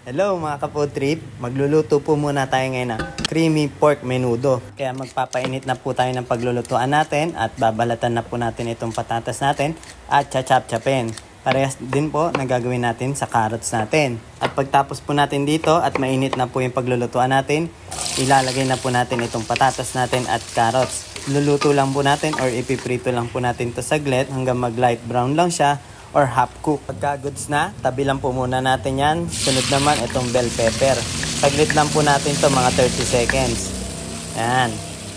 Hello mga ka-food trip, magluluto po muna tayo ngayon ng creamy pork menudo. Kaya magpapainit na po tayo ng paglulutuan natin at babalatan na po natin itong patatas natin at chachap-chapin. Parehas din po na gagawin natin sa carrots natin. At pagtapos po natin dito at mainit na po yung paglulutuan natin, ilalagay na po natin itong patatas natin at carrots. Luluto lang po natin or ipiprito lang po natin to saglit hanggang mag light brown lang siya or half cook. Pagka goods na, tabi lang po muna natin yan. Sunod naman itong bell pepper. Saglit lang po natin to mga 30 seconds. Yan.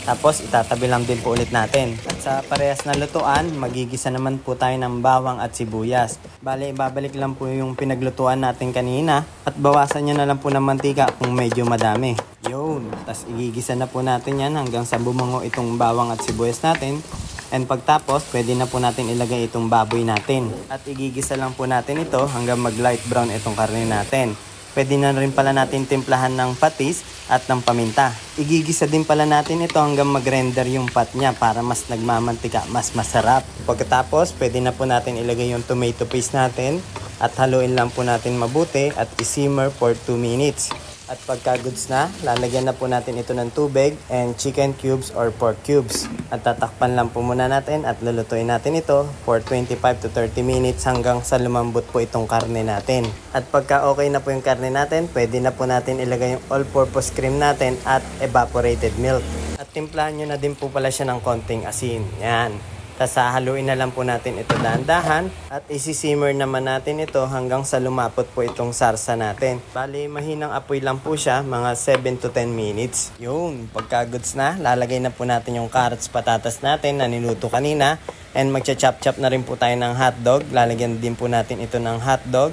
Tapos itatabi lang din po ulit natin. At sa parehas na lutuan, magigisa naman po tayo ng bawang at sibuyas. Bale, ibabalik lang po yung pinaglutuan natin kanina at bawasan nyo na lang po ng mantika kung medyo madami. Yun. Tapos igigisa na po natin yan hanggang sa bumango itong bawang at sibuyas natin. And pagtapos, pwede na po natin ilagay itong baboy natin. At igigisa lang po natin ito hanggang mag light brown itong karne natin. Pwede na rin pala natin timplahan ng patis at ng paminta. Igigisa din pala natin ito hanggang mag-render yung pat niya para mas nagmamantika, mas masarap. Pagkatapos, pwede na po natin ilagay yung tomato paste natin at haluin lang po natin mabuti at i-simmer for 2 minutes. At pagka goods na, lalagyan na po natin ito ng tubig and chicken cubes or pork cubes. At tatakpan lang po muna natin at lulutuin natin ito for 25 to 30 minutes hanggang sa lumambot po itong karne natin. At pagka okay na po yung karne natin, pwede na po natin ilagay yung all-purpose cream natin at evaporated milk. At timplahan nyo na din po pala siya ng konting asin. Yan. Tapos haluin na lang po natin ito dahan-dahan at isi-simmer naman natin ito hanggang sa lumapot po itong sarsa natin. Bali, mahinang apoy lang po siya, mga 7 to 10 minutes. Yun, pagka goods na, lalagay na po natin yung carrots patatas natin na niluto kanina. And magcha-chop-chop na rin po tayo ng hotdog. Lalagyan din po natin ito ng hotdog.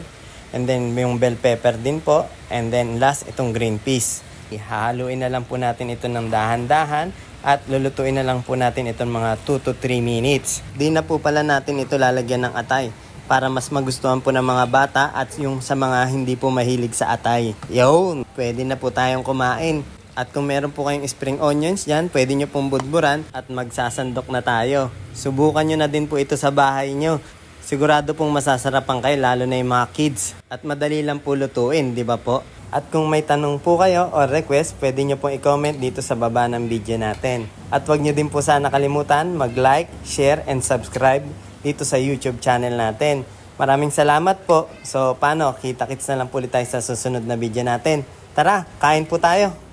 And then yung bell pepper din po. And then last, itong green peas. Ihaluin na lang po natin ito ng dahan-dahan. At lulutuin na lang po natin itong mga 2 to 3 minutes. Di na po pala natin ito lalagyan ng atay para mas magustuhan po ng mga bata at yung sa mga hindi po mahilig sa atay. Yun, pwede na po tayong kumain. At kung meron po kayong spring onions dyan, pwede nyo pong budburan at magsasandok na tayo. Subukan nyo na din po ito sa bahay nyo. Sigurado pong masasarapan kayo lalo na yung mga kids. At madali lang po lutuin, di ba po? At kung may tanong po kayo o request, pwede nyo pong i-comment dito sa baba ng video natin. At huwag nyo din po sana kalimutan mag-like, share, and subscribe dito sa YouTube channel natin. Maraming salamat po. So paano? Kita-kits na lang po ulit tayo sa susunod na video natin. Tara, kain po tayo!